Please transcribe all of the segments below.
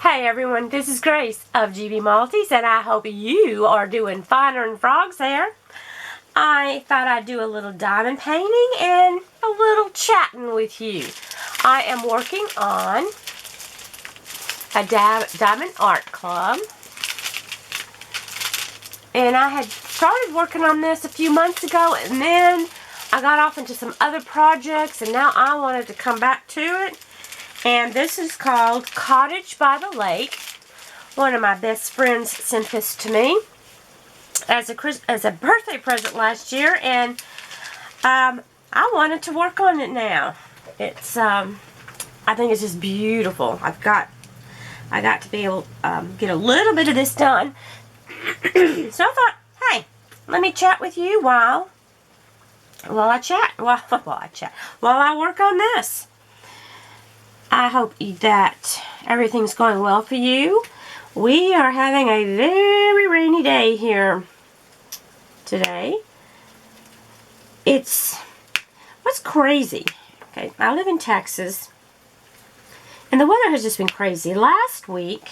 Hey everyone, this is Grace of gbmaltese, and I hope you are doing finer than frogs there. I thought I'd do a little diamond painting and a little chatting with you. I am working on a diamond art club, and I had started working on this a few months ago, and then I got off into some other projects, and now I wanted to come back to it. And this is called Cottage by the Lake. One of my best friends sent this to me as a birthday present last year, and I wanted to work on it now. It's I think it's just beautiful. I got to be able to get a little bit of this done. So I thought, hey, let me chat with you while I work on this. I hope that everything's going well for you. We are having a very rainy day here today. What's crazy, okay, I live in Texas, and the weather has just been crazy. Last week,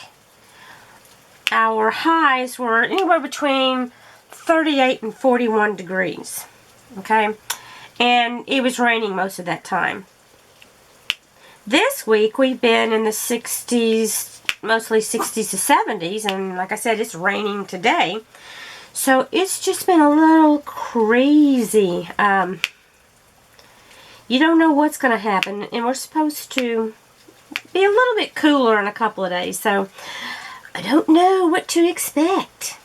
our highs were anywhere between 38 and 41 degrees, okay? And it was raining most of that time. This week, we've been in the 60s, mostly 60s to 70s, and like I said, it's raining today. So it's just been a little crazy. You don't know what's going to happen, and we're supposed to be a little bit cooler in a couple of days, so I don't know what to expect.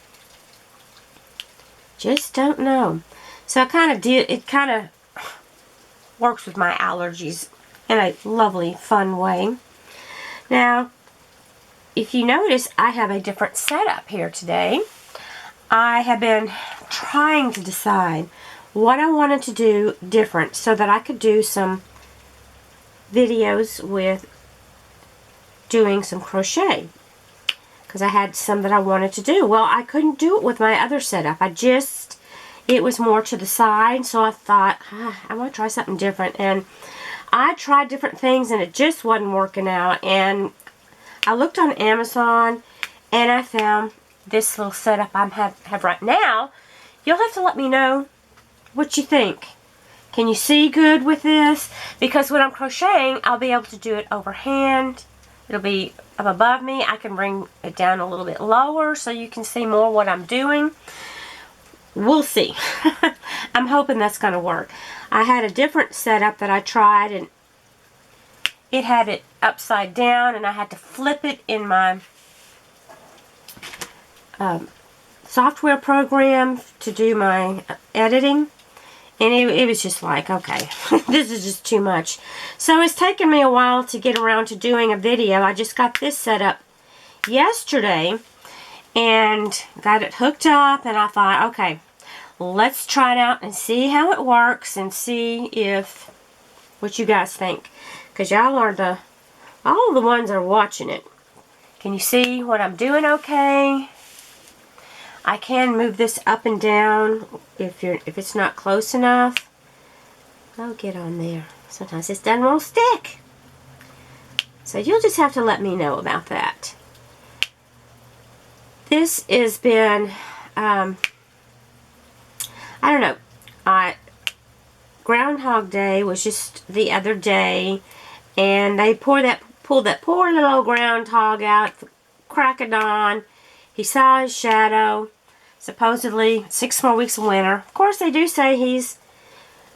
Just don't know. So it kind of works with my allergies in a lovely, fun way. Now, if you notice, I have a different setup here today. I have been trying to decide what I wanted to do different so that I could do some videos with doing some crochet, because I had some that I wanted to do. Well, I couldn't do it with my other setup. It was more to the side, so I thought, I want to try something different. And I tried different things, and it just wasn't working out. And I looked on Amazon, and I found this little setup I have right now. You'll have to let me know what you think. Can you see good with this? Because when I'm crocheting, I'll be able to do it overhand. It'll be up above me. I can bring it down a little bit lower so you can see more what I'm doing. We'll see. I'm hoping that's going to work. I had a different setup that I tried, and it had it upside down, and I had to flip it in my software program to do my editing. And it was just like, okay, this is just too much. So it's taken me a while to get around to doing a video. I just got this set up yesterday and got it hooked up, and I thought, okay, let's try it out and see how it works and see what you guys think. Because y'all are all the ones that are watching it. Can you see what I'm doing okay? I can move this up and down if it's not close enough. I'll get on there. Sometimes this doesn't want to stick. So you'll just have to let me know about that. This has been, I don't know. Groundhog Day was just the other day, and they pulled that poor little groundhog out, crack of dawn. He saw his shadow. Supposedly 6 more weeks of winter. Of course, they do say he's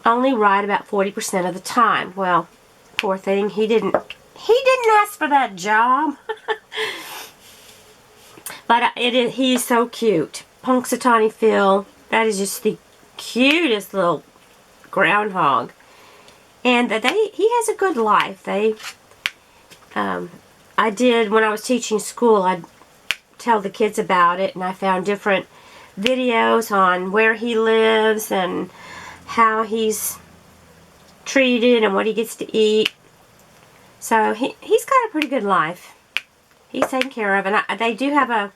only right about 40% of the time. Well, poor thing, he didn't ask for that job. But he's so cute. Punxsutawney Phil. That is just the cutest little groundhog. And he has a good life. I did, when I was teaching school, I'd tell the kids about it, and I found different videos on where he lives and how he's treated and what he gets to eat. So he's got a pretty good life. He's taken care of, and they do have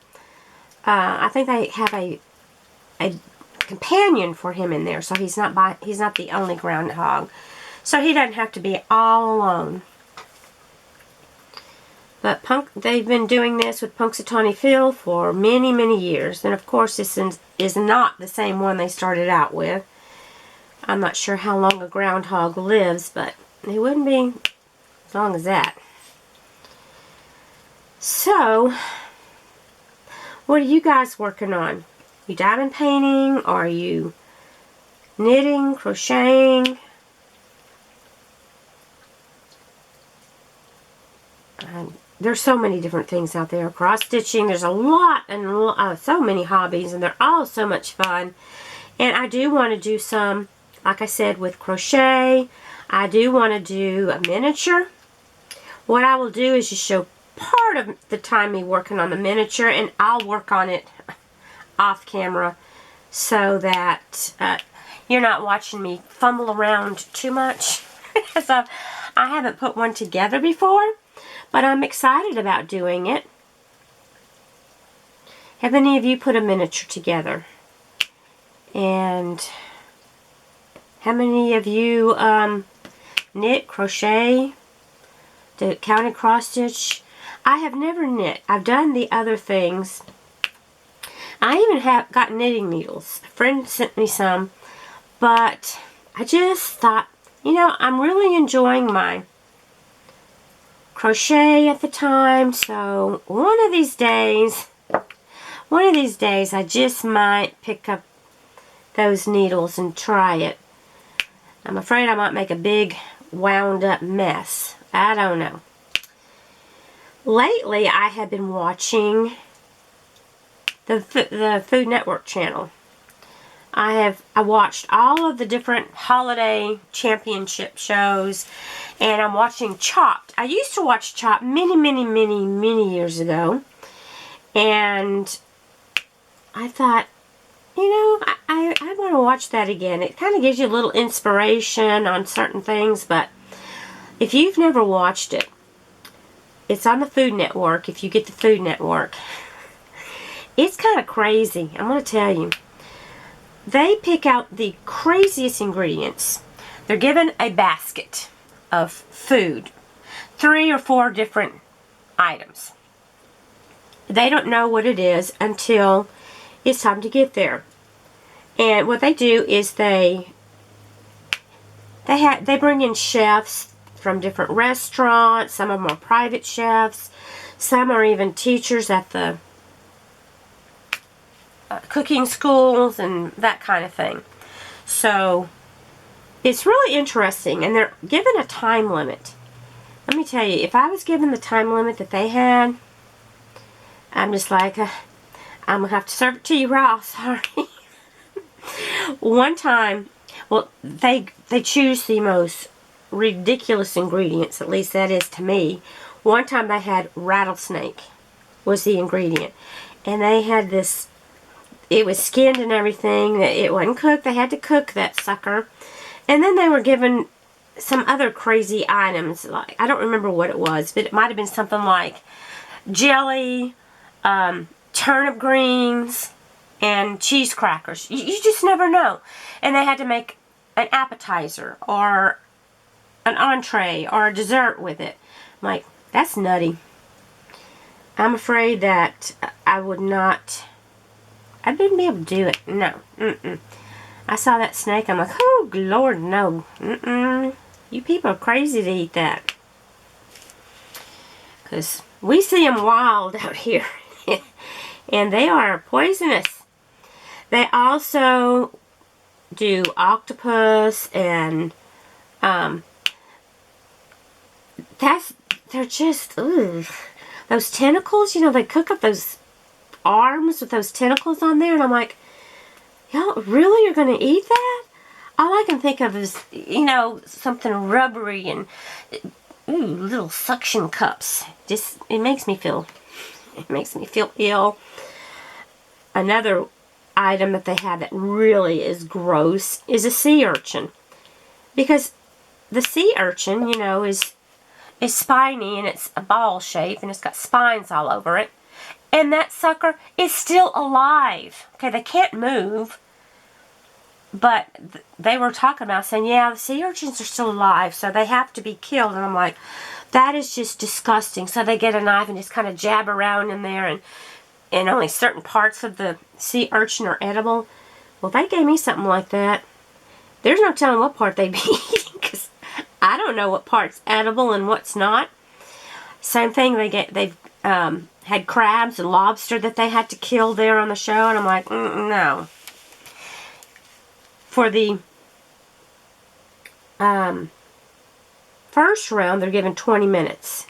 I think they have a companion for him in there, so he's not the only groundhog. So he doesn't have to be all alone. But they've been doing this with Punxsutawney Phil for many, many years. And of course, this is not the same one they started out with. I'm not sure how long a groundhog lives, but it wouldn't be as long as that. So, what are you guys working on? You diamond painting? Are you knitting, crocheting? There's so many different things out there. Cross stitching. There's a lot and so many hobbies, and they're all so much fun. And I do want to do some, like I said, with crochet. I do want to do a miniature. What I will do is just show part of the time me working on the miniature, and I'll work on it off camera so that you're not watching me fumble around too much. So I haven't put one together before, but I'm excited about doing it. Have any of you put a miniature together? And how many of you knit, crochet, count and cross stitch? I have never knit. I've done the other things. I even have got knitting needles. A friend sent me some, but I just thought, you know, I'm really enjoying my crochet at the time, so one of these days I just might pick up those needles and try it. I'm afraid I might make a big wound up mess. I don't know. Lately I have been watching the Food Network channel. I watched all of the different holiday championship shows, and I'm watching Chopped. I used to watch Chopped many years ago, and I thought, you know, I want to watch that again. It kind of gives you a little inspiration on certain things, but if you've never watched it, it's on the Food Network, if you get the Food Network. It's kind of crazy, I'm going to tell you. They pick out the craziest ingredients. They're given a basket of food, 3 or 4 different items. They don't know what it is until it's time to get there. And what they do is they bring in chefs from different restaurants. Some of them are private chefs. Some are even teachers at the cooking schools and that kind of thing. So it's really interesting, and they're given a time limit. Let me tell you, if I was given the time limit that they had, I'm just like, I'm gonna have to serve it to you raw. Sorry. One time, well, they choose the most ridiculous ingredients, at least that is to me. One time they had rattlesnake was the ingredient, and they had this. It was skinned and everything. It wasn't cooked. They had to cook that sucker. And then they were given some other crazy items. Like, I don't remember what it was, but it might have been something like jelly, turnip greens, and cheese crackers. You just never know. And they had to make an appetizer or an entree or a dessert with it. I'm like, that's nutty. I'm afraid that I wouldn't be able to do it. No. I saw that snake. I'm like, oh, Lord, no. You people are crazy to eat that. Because we see them wild out here. And they are poisonous. They also do octopus and they're just, ugh. Those tentacles, you know, they cook up those arms with those tentacles on there, and I'm like, y'all really are going to eat that? All I can think of is, you know, something rubbery and little suction cups. Just, it makes me feel ill. Another item that they have that really is gross is a sea urchin, because the sea urchin, you know, is spiny, and it's a ball shape, and it's got spines all over it. And that sucker is still alive. Okay, they can't move. But they were talking about saying, yeah, the sea urchins are still alive, so they have to be killed. And I'm like, That is just disgusting. So they get a knife and just kind of jab around in there, and only certain parts of the sea urchin are edible. Well, they gave me something like that. There's no telling what part they'd be eating, because I don't know what part's edible and what's not. Same thing, they've had crabs and lobster that they had to kill there on the show, and I'm like, no. For the first round, they're given 20 minutes.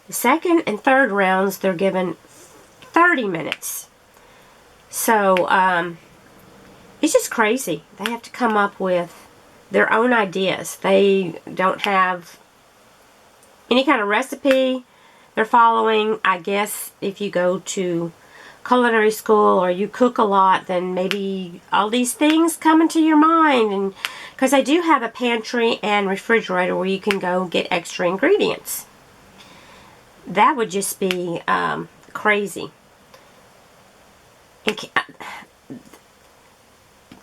The second and third rounds, they're given 30 minutes. So, it's just crazy. They have to come up with their own ideas. They don't have any kind of recipe they're following. I guess if you go to culinary school or you cook a lot, then maybe all these things come into your mind. And because I do have a pantry and refrigerator where you can go get extra ingredients. That would just be crazy.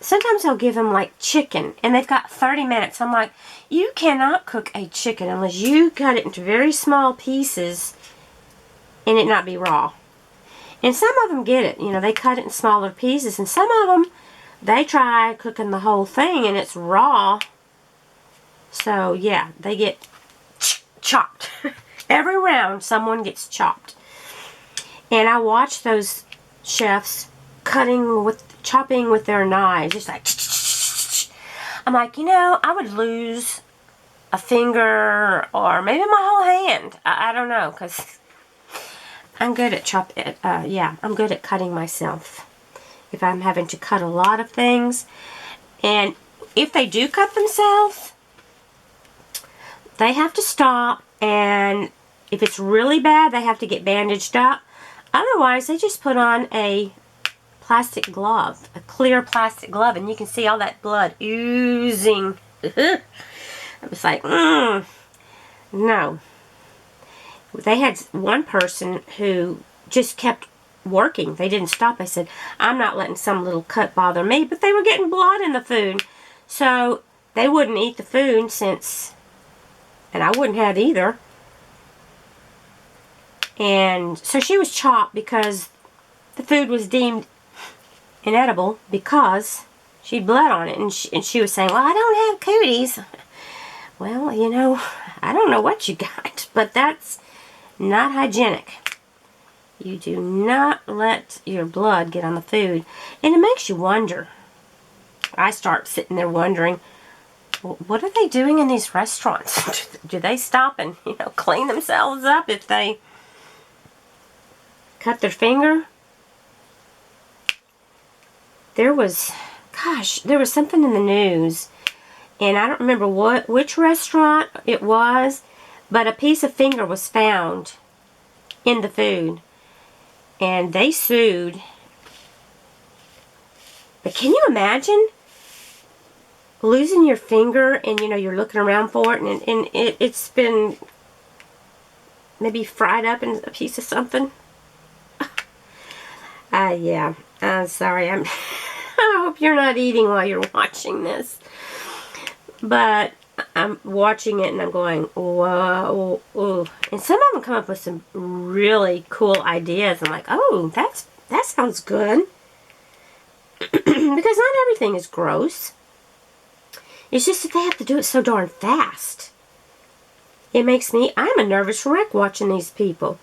Sometimes I'll give them like chicken, and they've got 30 minutes. I'm like, you cannot cook a chicken unless you cut it into very small pieces and it not be raw. And some of them get it. You know, they cut it in smaller pieces, and some of them, they try cooking the whole thing and it's raw. So, yeah, they get chopped. Every round, someone gets chopped. And I watch those chefs chopping with their knives, just like, I'm like, you know, I would lose a finger or maybe my whole hand. I don't know, because I'm good at I'm good at cutting myself. If I'm having to cut a lot of things, and if they do cut themselves, they have to stop, and if it's really bad, they have to get bandaged up. Otherwise, they just put on a plastic glove, a clear plastic glove, and you can see all that blood oozing. I was like, no. They had one person who just kept working. They didn't stop. I said, I'm not letting some little cut bother me, but they were getting blood in the food. So they wouldn't eat the food and I wouldn't have either. And so she was chopped because the food was deemed inedible because she'd bled on it. And she was saying, well, I don't have cooties. Well, you know, I don't know what you got, but that's not hygienic. You do not let your blood get on the food. And it makes you wonder. I start sitting there wondering, what are they doing in these restaurants? Do they stop and, you know, clean themselves up if they cut their finger? There was something in the news, and I don't remember which restaurant it was, but a piece of finger was found in the food, and they sued. But can you imagine losing your finger, and you know you're looking around for it, and it's been maybe fried up in a piece of something? Yeah. Sorry. I hope you're not eating while you're watching this. But I'm watching it and I'm going, whoa, ooh. And some of them come up with some really cool ideas. I'm like, oh, that sounds good. Because not everything is gross. It's just that they have to do it so darn fast. I'm a nervous wreck watching these people.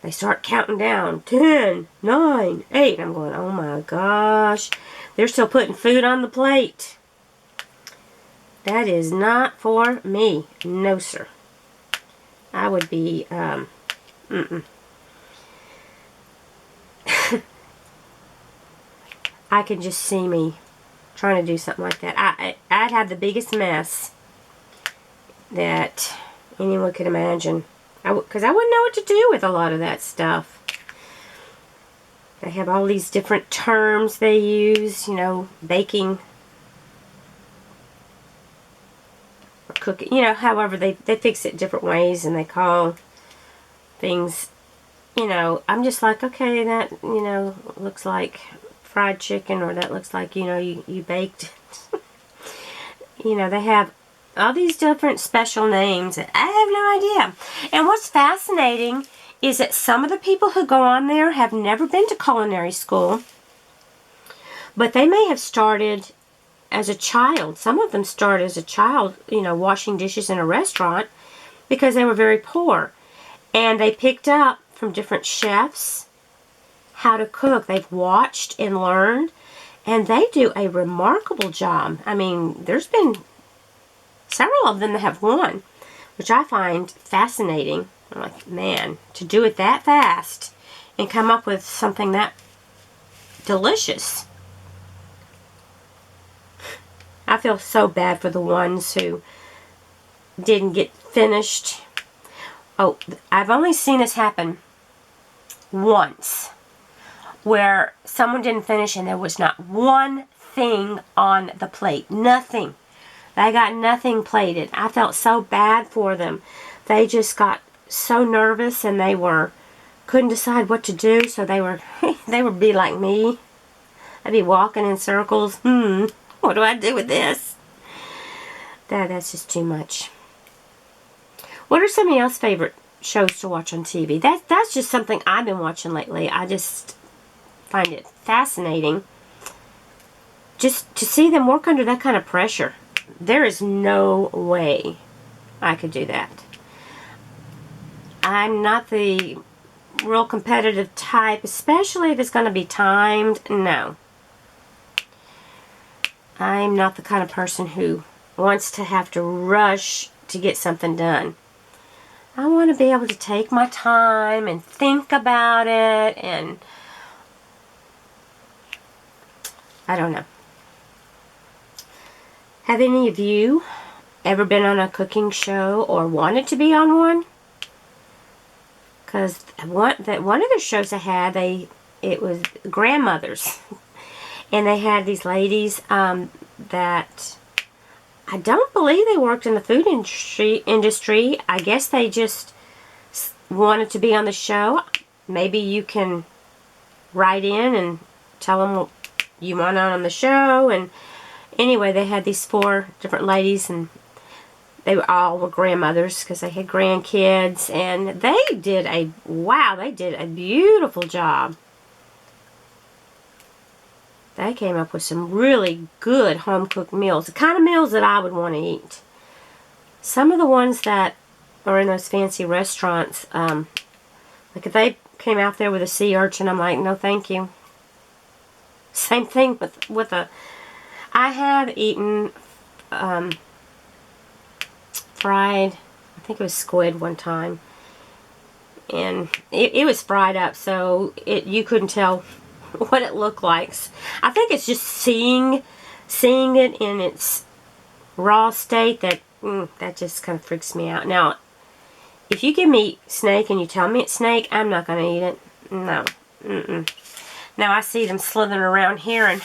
They start counting down, 10, 9, 8. I'm going, oh my gosh. They're still putting food on the plate. That is not for me. No, sir. I would be, I can just see me trying to do something like that. I'd have the biggest mess that anyone could imagine. Because I wouldn't know what to do with a lot of that stuff. They have all these different terms they use, you know, baking or cooking, you know, however they fix it different ways, and they call things, you know, I'm just like, okay, that, you know, looks like fried chicken, or that looks like, you know, you baked. You know, they have all these different special names. I have no idea. And what's fascinating is that some of the people who go on there have never been to culinary school, but they may have started as a child. Some of them started as a child, you know, washing dishes in a restaurant because they were very poor. And they picked up from different chefs how to cook. They've watched and learned, and they do a remarkable job. I mean, there's been several of them that have won, which I find fascinating. I'm like, man, to do it that fast and come up with something that delicious. I feel so bad for the ones who didn't get finished. Oh, I've only seen this happen once, where someone didn't finish and there was not one thing on the plate. Nothing. They got nothing plated. I felt so bad for them. They just got so nervous and they couldn't decide what to do, so they would be like me. I'd be walking in circles. What do I do with this? That's just too much. What are some of y'all's favorite shows to watch on TV? That's just something I've been watching lately. I just find it fascinating just to see them work under that kind of pressure. There is no way I could do that. I'm not the real competitive type, especially if it's going to be timed. No. I'm not the kind of person who wants to have to rush to get something done. I want to be able to take my time and think about it, and I don't know. Have any of you ever been on a cooking show or wanted to be on one? Because one of the shows I had, it was grandmothers. And they had these ladies that I don't believe they worked in the food industry. I guess they just wanted to be on the show. Maybe you can write in and tell them what you want on the show. And anyway, they had these 4 different ladies, and they all were grandmothers because they had grandkids. And they did a beautiful job. They came up with some really good home-cooked meals, the kind of meals that I would want to eat. Some of the ones that are in those fancy restaurants, like if they came out there with a sea urchin, I'm like, no thank you. Same thing with I have eaten fried, I think it was squid one time, and it was fried up, so you couldn't tell what it looked like. I think it's just seeing it in its raw state that just kind of freaks me out. Now, if you give me snake and you tell me it's snake, I'm not going to eat it. No. Now I see them slithering around here and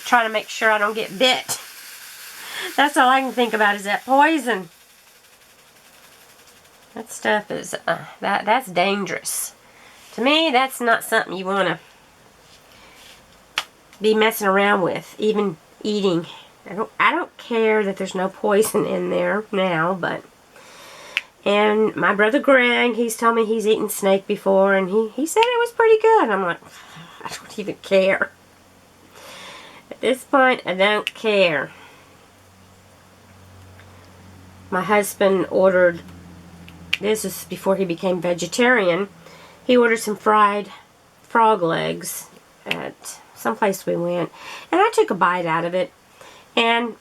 trying to make sure I don't get bit. That's all I can think about is that poison. That stuff is that's dangerous. To me, that's not something you want to be messing around with, even eating. I don't care that there's no poison in there now, and my brother Greg, he's told me he's eaten snake before, and he said it was pretty good. I'm like, I don't even care. At this point, I don't care. My husband ordered, this is before he became vegetarian, he ordered some fried frog legs at someplace we went, and I took a bite out of it. And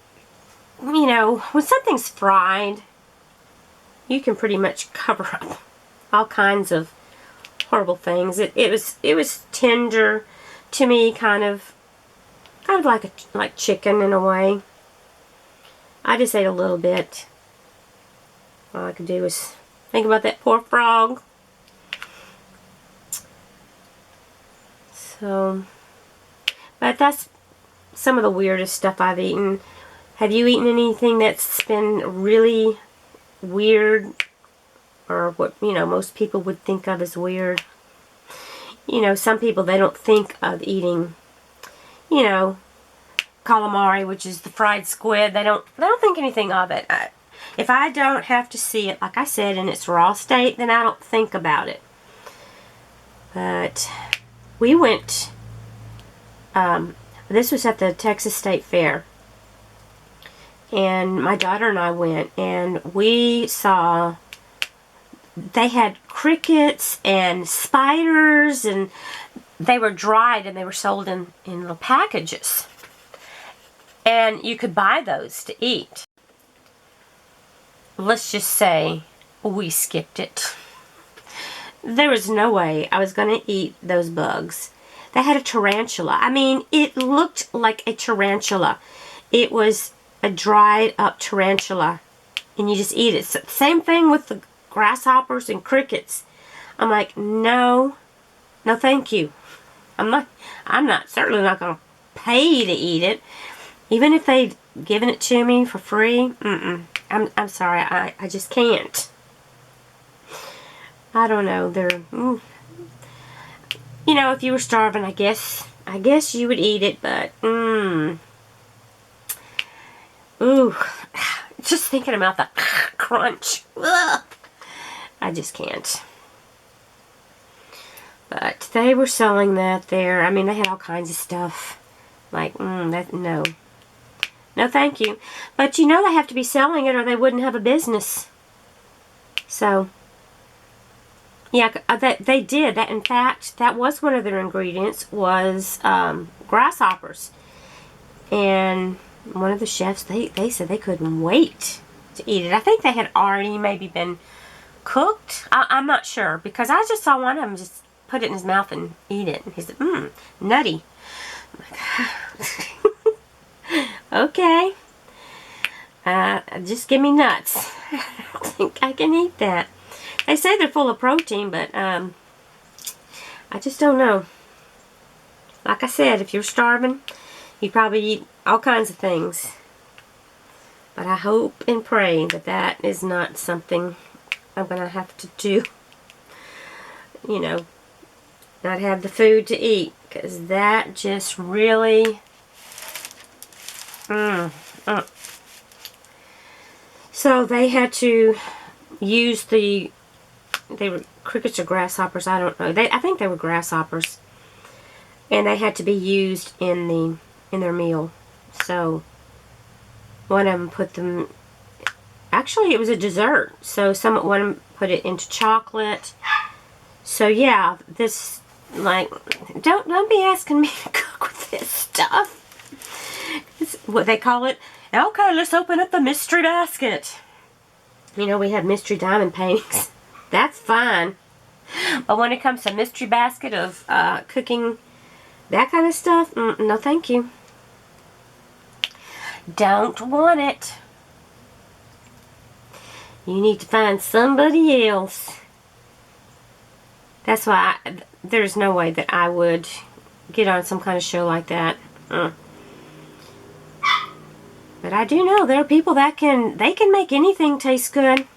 you know, when something's fried, you can pretty much cover up all kinds of horrible things. It was tender to me, kind of like chicken in a way. I just ate a little bit. All I could do was think about that poor frog. So, but that's some of the weirdest stuff I've eaten. Have you eaten anything that's been really weird, or what, you know, most people would think of as weird? You know, some people, they don't think of eating, you know, calamari, which is the fried squid. They don't think anything of it. If I don't have to see it, like I said, in its raw state, then I don't think about it. But we went, this was at the Texas State Fair. And my daughter and I went, and we saw, they had crickets and spiders, and they were dried and they were sold in little packages. And you could buy those to eat. Let's just say we skipped it. There was no way I was going to eat those bugs. They had a tarantula. I mean, it looked like a tarantula. It was a dried up tarantula, and you just eat it. Same thing with the grasshoppers and crickets. I'm like, no thank you. I'm certainly not going to pay to eat it. Even if they'd given it to me for free, I'm sorry, I just can't. I don't know, you know, if you were starving, I guess you would eat it, but, ooh, just thinking about the crunch, ugh, I just can't. But they were selling that there. I mean, they had all kinds of stuff. Like, no, thank you. But you know they have to be selling it or they wouldn't have a business. So, yeah, they did. That, in fact, that was one of their ingredients, was grasshoppers. And one of the chefs, they said they couldn't wait to eat it. I think they had already maybe been cooked. I'm not sure, because I just saw one of them just put it in his mouth and eat it. And he said, nutty. Okay. Just give me nuts. I don't think I can eat that. They say they're full of protein, but I just don't know. Like I said, if you're starving, you probably eat all kinds of things. But I hope and pray that that is not something I'm going to have to do. You know, not have the food to eat, because that just really So they had to use they were crickets or grasshoppers, I don't know. I think they were grasshoppers, and they had to be used in their meal. So one of them put them, actually it was a dessert, so one of them put it into chocolate. So yeah, this, like, don't be asking me to cook with this stuff. It's what they call it. Okay, let's open up the mystery basket. You know, we have mystery diamond paintings. That's fine. But when it comes to mystery basket of cooking that kind of stuff, no thank you. Don't want it. You need to find somebody else. That's why there's no way that I would get on some kind of show like that. But I do know there are people that can make anything taste good.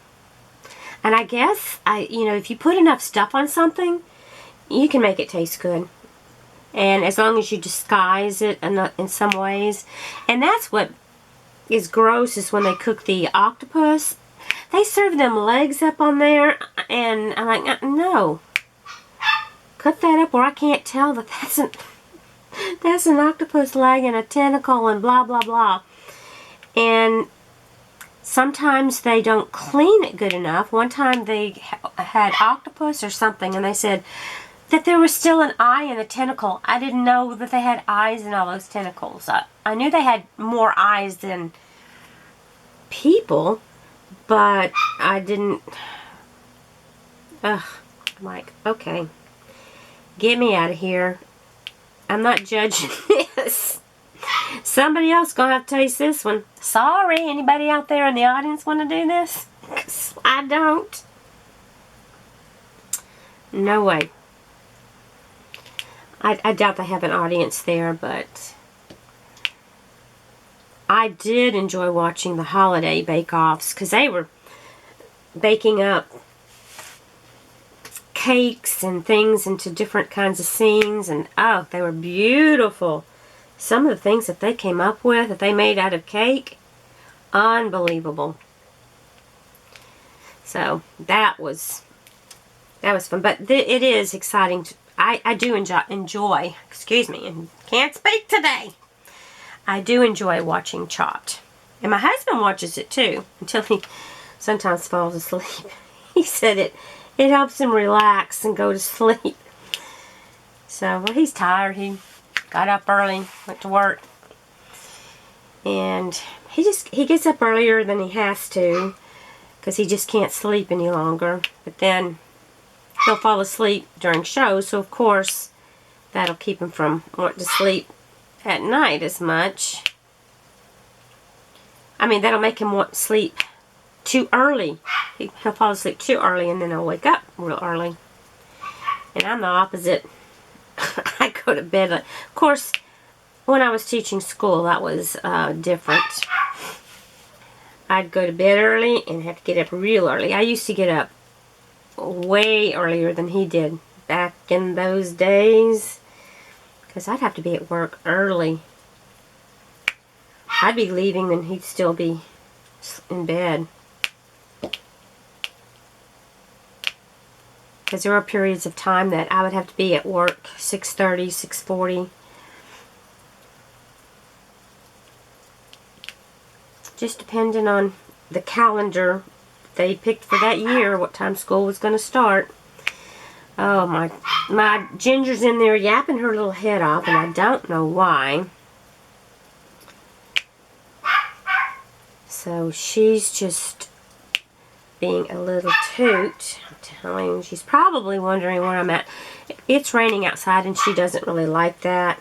And I guess, you know, if you put enough stuff on something, you can make it taste good. And as long as you disguise it in some ways. And that's what is gross, is when they cook the octopus. They serve them legs up on there, and I'm like, no. Cut that up, or I can't tell that that's an octopus leg and a tentacle and blah, blah, blah. And sometimes they don't clean it good enough. One time they had octopus or something, and they said that there was still an eye in the tentacle. I didn't know that they had eyes in all those tentacles. I knew they had more eyes than people, but I didn't. I'm like, okay, get me out of here. I'm not judging this. Somebody else gonna have to taste this one. Sorry, anybody out there in the audience want to do this? 'Cause I don't. No way. I doubt they have an audience there, but I did enjoy watching the holiday bake-offs, because they were baking up cakes and things into different kinds of scenes, and oh, they were beautiful. Some of the things that they came up with, that they made out of cake, unbelievable. So that was fun. But it is exciting. I do enjoy, excuse me, and can't speak today. I do enjoy watching Chopped. And my husband watches it too, until he sometimes falls asleep. He said it helps him relax and go to sleep. So, well, he's tired. He got up early, went to work. And he gets up earlier than he has to, because he just can't sleep any longer. But then he'll fall asleep during shows, so of course that'll keep him from wanting to sleep at night as much. I mean, that'll make him want to sleep too early. He'll fall asleep too early, and then he'll wake up real early. And I'm the opposite. I go to bed. Of course, when I was teaching school, that was different. I'd go to bed early and have to get up real early. I used to get up way earlier than he did back in those days, because I'd have to be at work early. I'd be leaving and he'd still be in bed. Because there were periods of time that I would have to be at work 6:30, 6:40. Just depending on the calendar they picked for that year, what time school was going to start. Oh, my Ginger's in there yapping her little head off, and I don't know why. So she's just being a little toot. I'm telling you, she's probably wondering where I'm at. It's raining outside, and she doesn't really like that.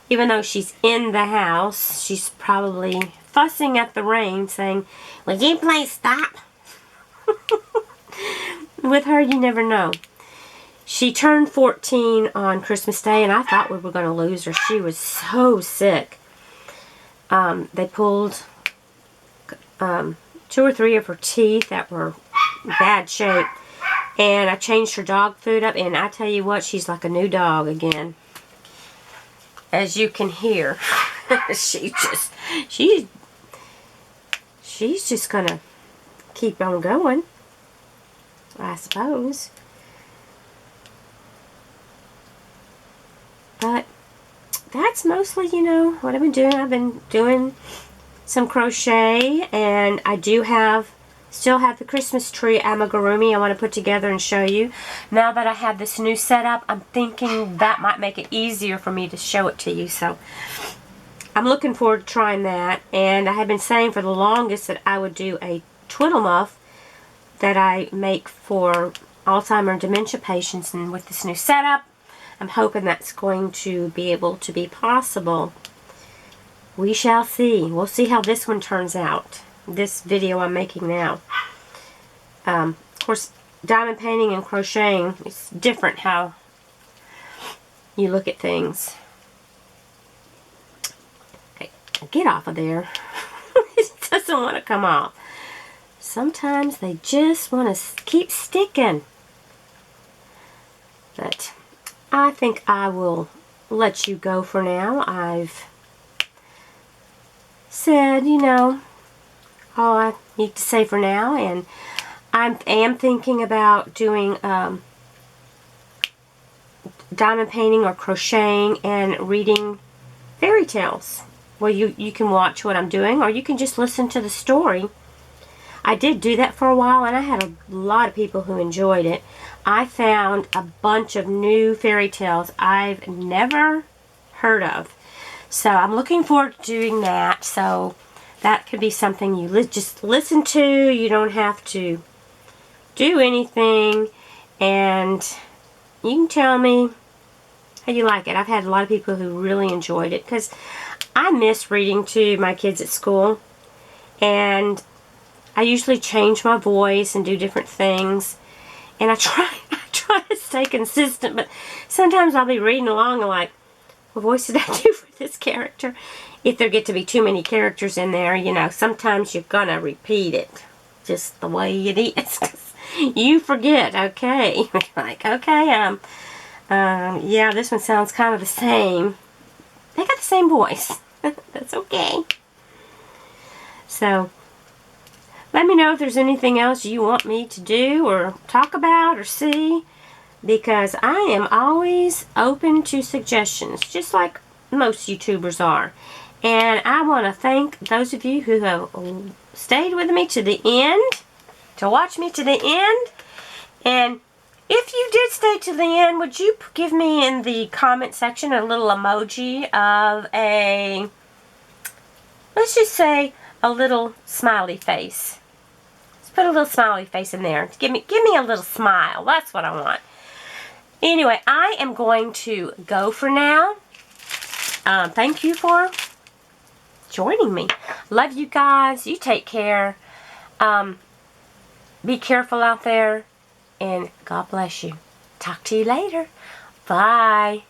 Even though she's in the house, she's probably fussing at the rain, saying, "Would you please stop?" With her, you never know. She turned 14 on Christmas Day, and I thought we were going to lose her. She was so sick. They pulled 2 or 3 of her teeth that were in bad shape. And I changed her dog food up, and I tell you what, she's like a new dog again. As you can hear, she's just gonna keep on going, I suppose. But that's mostly, you know, what I've been doing. I've been doing some crochet, and I do still have the Christmas tree amigurumi I want to put together and show you. Now that I have this new setup, I'm thinking that might make it easier for me to show it to you. So I'm looking forward to trying that. And I have been saying for the longest that I would do a twiddle muff that I make for Alzheimer's and dementia patients. And with this new setup, I'm hoping that's going to be able to be possible. We shall see. We'll see how this one turns out. This video I'm making now. Of course, diamond painting and crocheting, it's different how you look at things. Okay, get off of there. It doesn't want to come off. Sometimes they just want to keep sticking. But I think I will let you go for now. I've said, you know, all I need to say for now, and I am thinking about doing diamond painting or crocheting and reading fairy tales. Well, you can watch what I'm doing, or you can just listen to the story. I did do that for a while, and I had a lot of people who enjoyed it. I found a bunch of new fairy tales I've never heard of. So I'm looking forward to doing that. So that could be something you just listen to. You don't have to do anything. And you can tell me how you like it. I've had a lot of people who really enjoyed it, because I miss reading to my kids at school. And I usually change my voice and do different things. And I try to stay consistent, but sometimes I'll be reading along and like, what voice did I do for this character? If there get to be too many characters in there, you know, sometimes you're gonna repeat it just the way it is. You forget, okay. Like, okay, yeah, this one sounds kind of the same. They got the same voice. That's okay. So, Let me know if there's anything else you want me to do or talk about or see, because I am always open to suggestions, just like most YouTubers are. And I want to thank those of you who have stayed with me to the end, to watch me to the end. And if you did stay to the end, would you give me in the comment section a little emoji of a, let's just say, a little smiley face. Let's put a little smiley face in there. Give me a little smile. That's what I want. Anyway, I am going to go for now. Thank you for joining me. Love you guys. You take care. Be careful out there. And God bless you. Talk to you later. Bye.